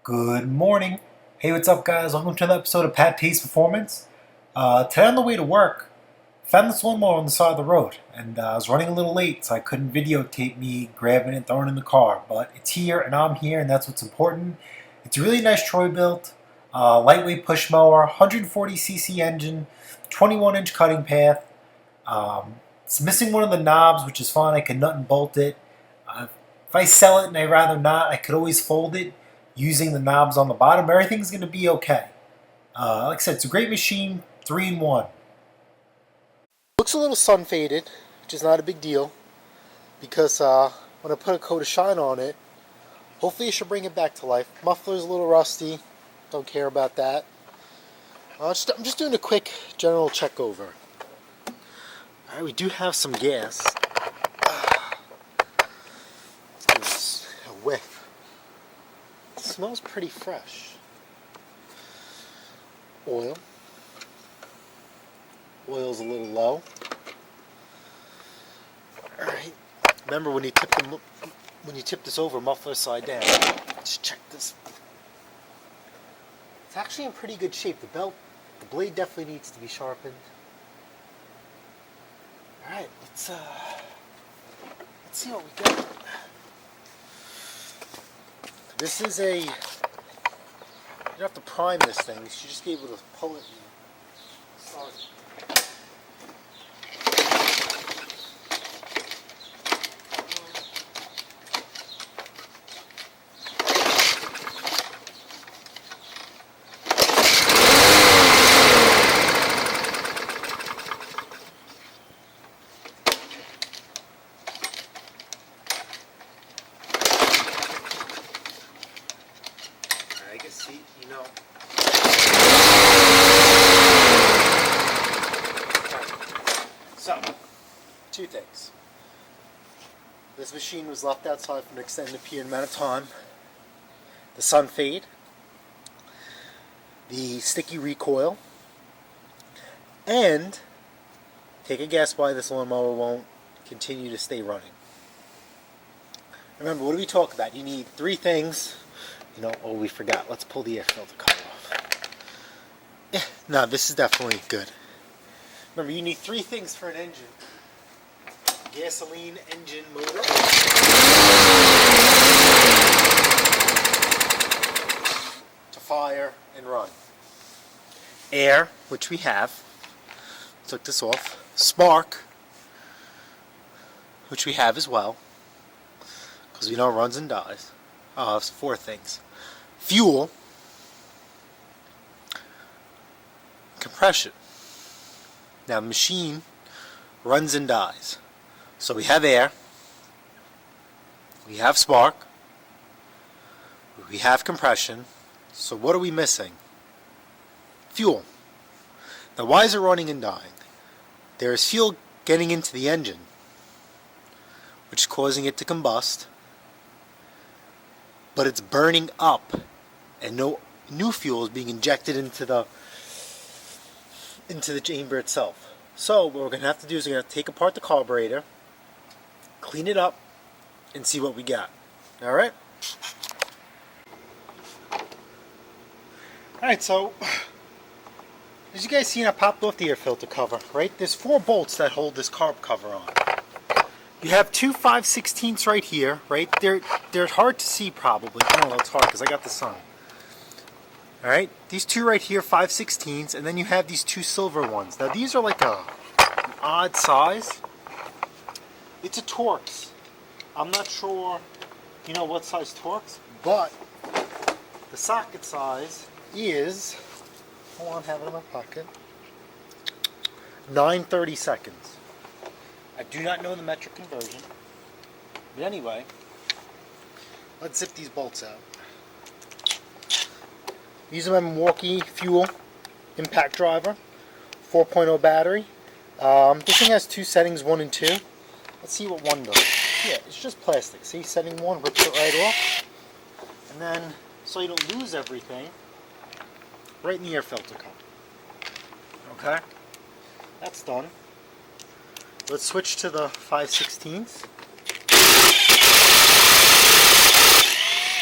Good morning. Hey, what's up, guys? Welcome to another episode of PATTAY'S Performance. Today on the way to work, found this lawnmower on the side of the road, and I was running a little late, so I couldn't videotape me grabbing it and throwing it in the car. But it's here, and I'm here, and that's what's important. It's a really nice Bilt, lightweight push mower, 140cc engine, 21-inch cutting path. It's missing one of the knobs, which is fine. I can nut and bolt it. If I sell it and I'd rather not, I could always fold it using the knobs on the bottom. Everything's going to be okay. Like I said, it's a great machine, 3-in-1. Looks a little sun faded, which is not a big deal, because when I put a coat of shine on it, hopefully it should bring it back to life. Muffler's a little rusty, don't care about that. I'm just doing a quick general check over. Alright, we do have some gas. It's a whiff. It smells pretty fresh. Oil. Oil's a little low. Alright. Remember when you tip this over, muffler side down. Let's check this. It's actually in pretty good shape. The blade definitely needs to be sharpened. Alright, let's see what we got. This is you don't have to prime this thing, you just be able to pull it and start it. I guess, see, you know. So, two things. This machine was left outside for an extended period amount of time. The sun fade, the sticky recoil, and take a guess why this lawnmower won't continue to stay running. Remember, what do we talk about? You need three things. Oh, we forgot. Let's pull the air filter cover off. No, this is definitely good. Remember, you need three things for an engine. Gasoline engine motor. To fire and run. Air, which we have. Took this off. Spark, which we have as well, because we know it runs and dies. It's four things. Fuel, compression. Now, the machine runs and dies. So we have air, we have spark, we have compression. So what are we missing? Fuel. Now, why is it running and dying? There is fuel getting into the engine, which is causing it to combust. But it's burning up, and no new fuel is being injected into the chamber itself. So what we're going to have to do is we're going to take apart the carburetor, clean it up, and see what we got. Alright? Alright, so as you guys see, I popped off the air filter cover, right? There's 4 bolts that hold this carb cover on. You have two 5/16ths right here, right? They're hard to see probably. I don't know, it's hard because I got the sun. Alright, these two right here, 5/16ths, and then you have these two silver ones. Now these are like an odd size. It's a Torx. I'm not sure, what size Torx, but the socket size is, hold on, I have it in my pocket, 9/32. I do not know the metric conversion, but anyway, let's zip these bolts out. These are my Milwaukee Fuel impact driver, 4.0 battery. This thing has 2 settings, 1 and 2. Let's see what 1 does. Yeah, it's just plastic. See, setting 1 rips it right off. And then, so you don't lose everything, right in the air filter cup. Okay? That's done. Let's switch to the 5/16ths.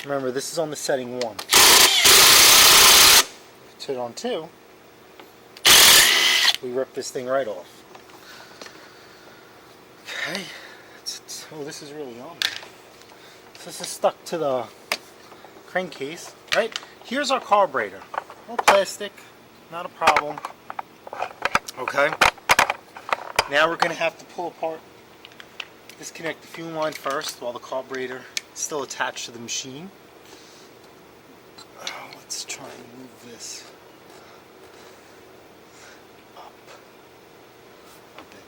Remember, this is on the setting 1. fit on two, we rip this thing right off. Okay, oh, this is really on there. So this is stuck to the crankcase, right? Here's our carburetor. All plastic, not a problem. Okay. Now we're going to have to pull apart, disconnect the fuel line first while the carburetor is still attached to the machine. Let's try and move this up a bit.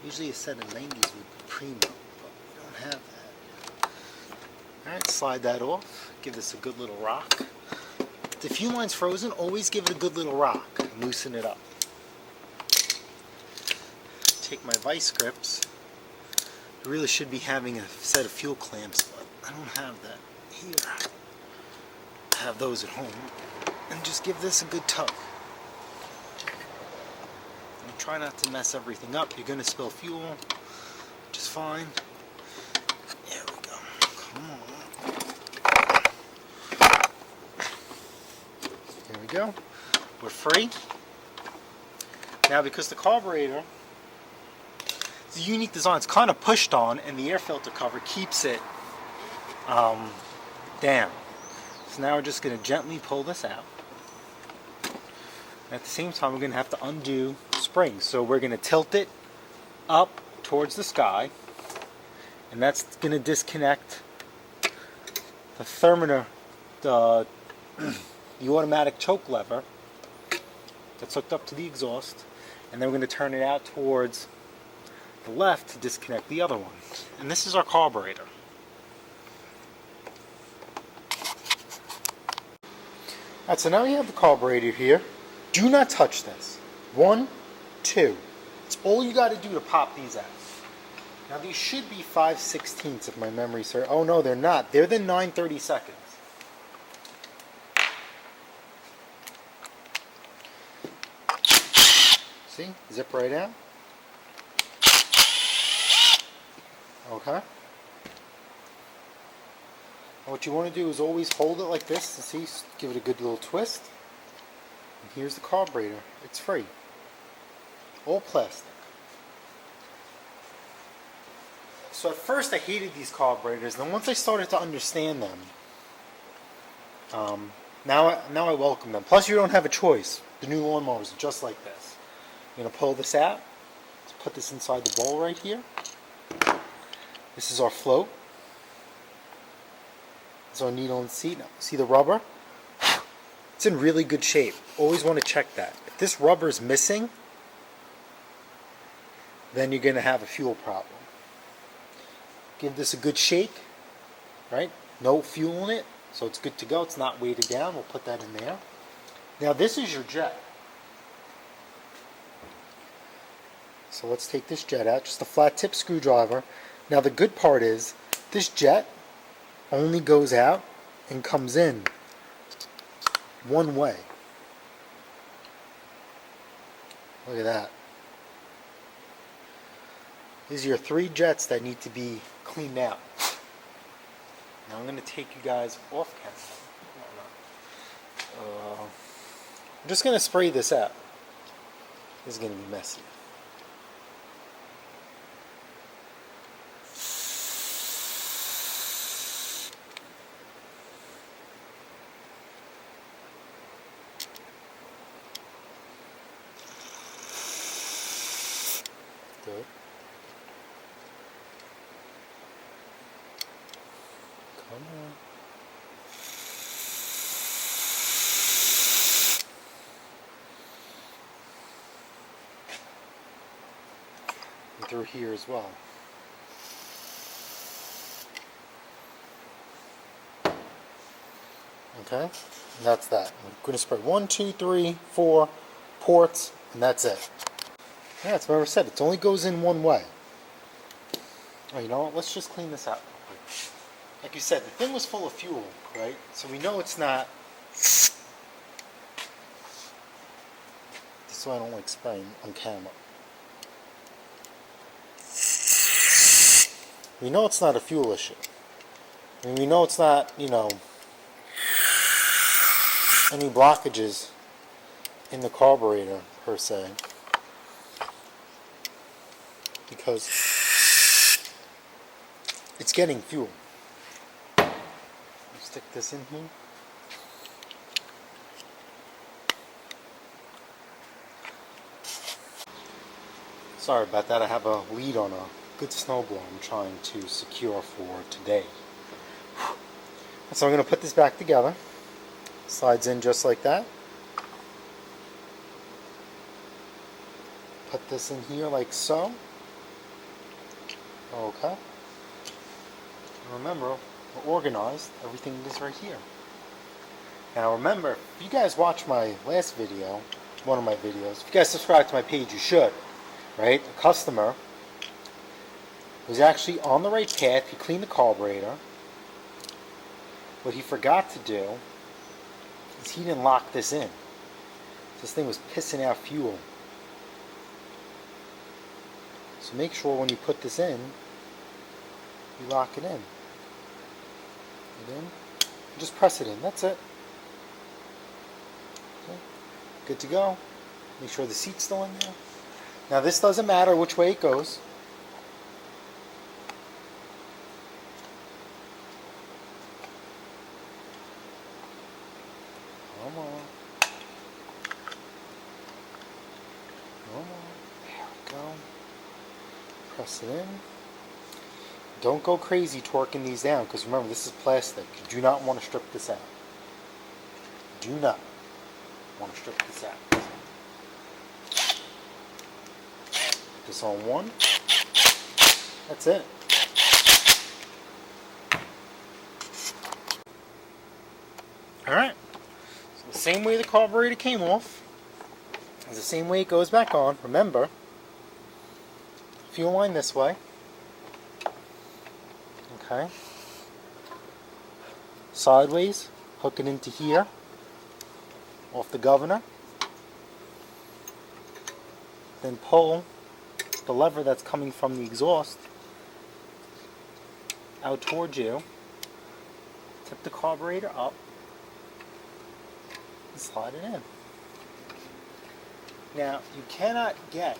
Usually a set of 90s would be primo, but we don't have that. Alright, slide that off. Give this a good little rock. If the fuel line's frozen, always give it a good little rock and loosen it up. Take my vice grips. I really should be having a set of fuel clamps, but I don't have that here. I have those at home. And just give this a good tug. And try not to mess everything up. You're going to spill fuel, which is fine. There we go. Come on. There we go. We're free. Now, because the carburetor, it's a unique design, it's kind of pushed on, and the air filter cover keeps it down. So now we're just going to gently pull this out. At the same time, we're going to have to undo springs. So we're going to tilt it up towards the sky, and that's going to disconnect the thermometer, the automatic choke lever that's hooked up to the exhaust, and then we're going to turn it out towards the left to disconnect the other one. And this is our carburetor. Alright, so now you have the carburetor here. Do not touch this. 1, 2. It's all you got to do to pop these out. Now these should be 5/16 if my memory serves. Oh no, they're not. They're the 9/32. See? Zip right out. Okay. What you want to do is always hold it like this, and see, give it a good little twist. And here's the carburetor. It's free. All plastic. So at first I hated these carburetors, and then once I started to understand them, now I welcome them. Plus you don't have a choice. The new lawnmowers are just like this. You're going to pull this out. Let's put this inside the bowl right here. This is our float. This is our needle and seat. Now, see the rubber? It's in really good shape. Always want to check that. If this rubber is missing, then you're going to have a fuel problem. Give this a good shake, right? No fuel in it, so it's good to go. It's not weighted down. We'll put that in there. Now this is your jet. So let's take this jet out, just a flat tip screwdriver. Now the good part is, this jet only goes out and comes in one way. Look at that. These are your 3 jets that need to be cleaned out. Now I'm going to take you guys off camera. I'm just going to spray this out. This is going to be messy. Good. Come on. And through here as well. Okay, and that's that. I'm going to spray 1, 2, 3, 4 ports, and that's it. Yeah, it's what I said. It only goes in one way. Oh, you know what? Let's just clean this out real quick. Like you said, the thing was full of fuel, right? So we know it's not. This is why I don't like spraying on camera. We know it's not a fuel issue. I mean, we know it's not, you know, any blockages in the carburetor per se, because it's getting fuel. Stick this in here. Sorry about that, I have a lead on a good snowblower I'm trying to secure for today. So I'm going to put this back together. Slides in just like that. Put this in here like so. Okay. Remember, we're organized. Everything is right here. Now remember, if you guys watched my last video, one of my videos, if you guys subscribe to my page, you should. Right? A customer was actually on the right path. He cleaned the carburetor. What he forgot to do is he didn't lock this in. This thing was pissing out fuel. So make sure when you put this in, you lock it in. And then just press it in. That's it. Okay. Good to go. Make sure the seat's still in there. Now this doesn't matter which way it goes. Come on. Come on. There we go. Press it in. Don't go crazy torquing these down, because remember, this is plastic. You do not want to strip this out. Do not want to strip this out. Put this on one. That's it. Alright. So the same way the carburetor came off is the same way it goes back on. Remember, fuel line this way. Okay. Sideways, hook it into here, off the governor. Then pull the lever that's coming from the exhaust out towards you. Tip the carburetor up and slide it in. Now, you cannot get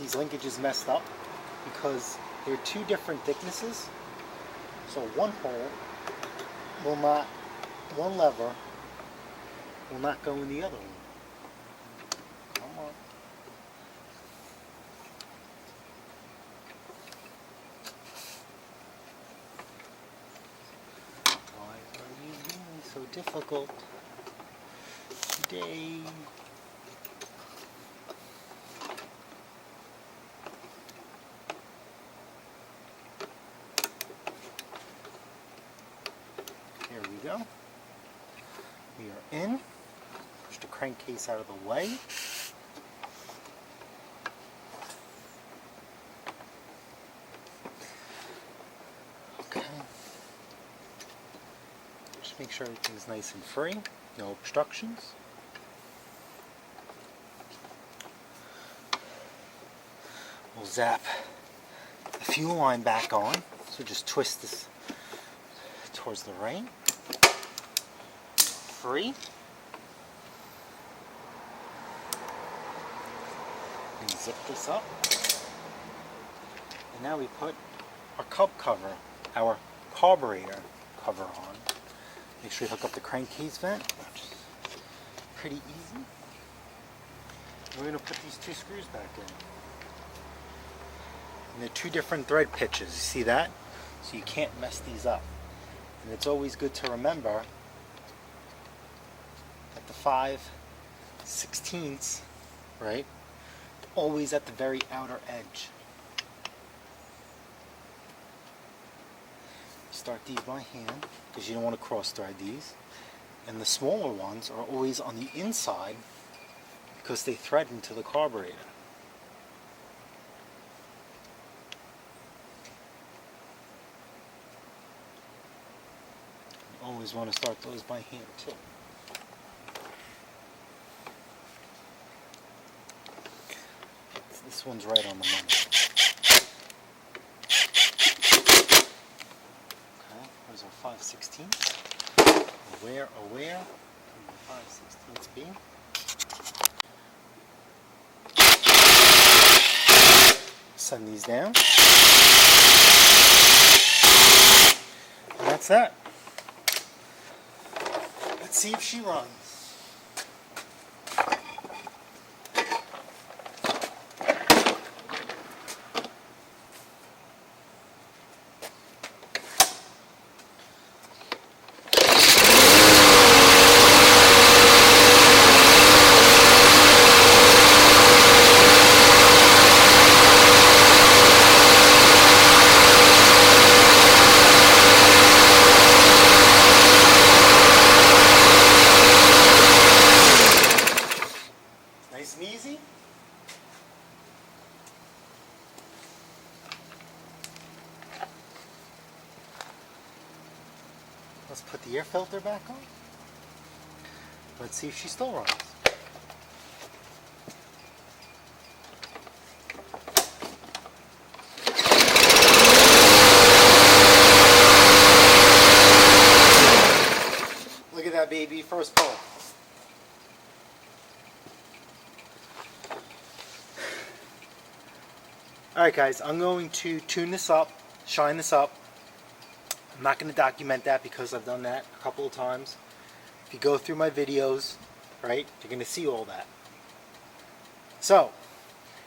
these linkages messed up because they're two different thicknesses. So one hole will not, one lever will not go in the other one. Come on. Why are you being so difficult today? Here we go. We are in. Push the crankcase out of the way. Okay. Just make sure everything's nice and free. No obstructions. We'll zap the fuel line back on. So just twist this towards the right. Free. And zip this up. And now we put our cup cover, our carburetor cover on. Make sure you hook up the crankcase vent, which is pretty easy. And we're going to put these two screws back in. And they're two different thread pitches, you see that? So you can't mess these up. And it's always good to remember that the 5/16, right, always at the very outer edge. Start these by hand because you don't want to cross thread these. And the smaller ones are always on the inside because they thread into the carburetor. You always want to start those by hand too. This one's right on the money. Okay, there's our 5/16. Aware. 5/16 beam. Send these down. And that's that. Let's see if she runs. Nice and easy. Let's put the air filter back on. Let's see if she still runs. Look at that baby, first pull. Alright guys, I'm going to tune this up, shine this up. I'm not going to document that because I've done that a couple of times. If you go through my videos, right, you're going to see all that. So,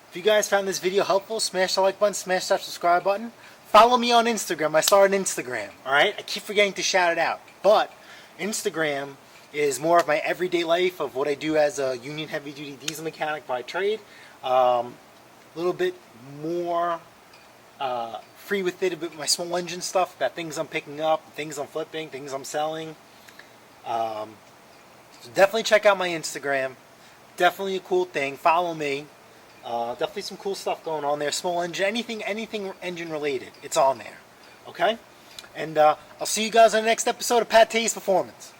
if you guys found this video helpful, smash the like button, smash that subscribe button. Follow me on Instagram. I started Instagram, alright? I keep forgetting to shout it out. But Instagram is more of my everyday life of what I do as a union heavy-duty diesel mechanic by trade. A little bit more free with it, a bit with my small engine stuff, about things I'm picking up, things I'm flipping, things I'm selling. So definitely check out my Instagram. Definitely a cool thing. Follow me. Definitely some cool stuff going on there. Small engine, anything engine related, it's on there. Okay? And I'll see you guys on the next episode of PATTAY'S Performance.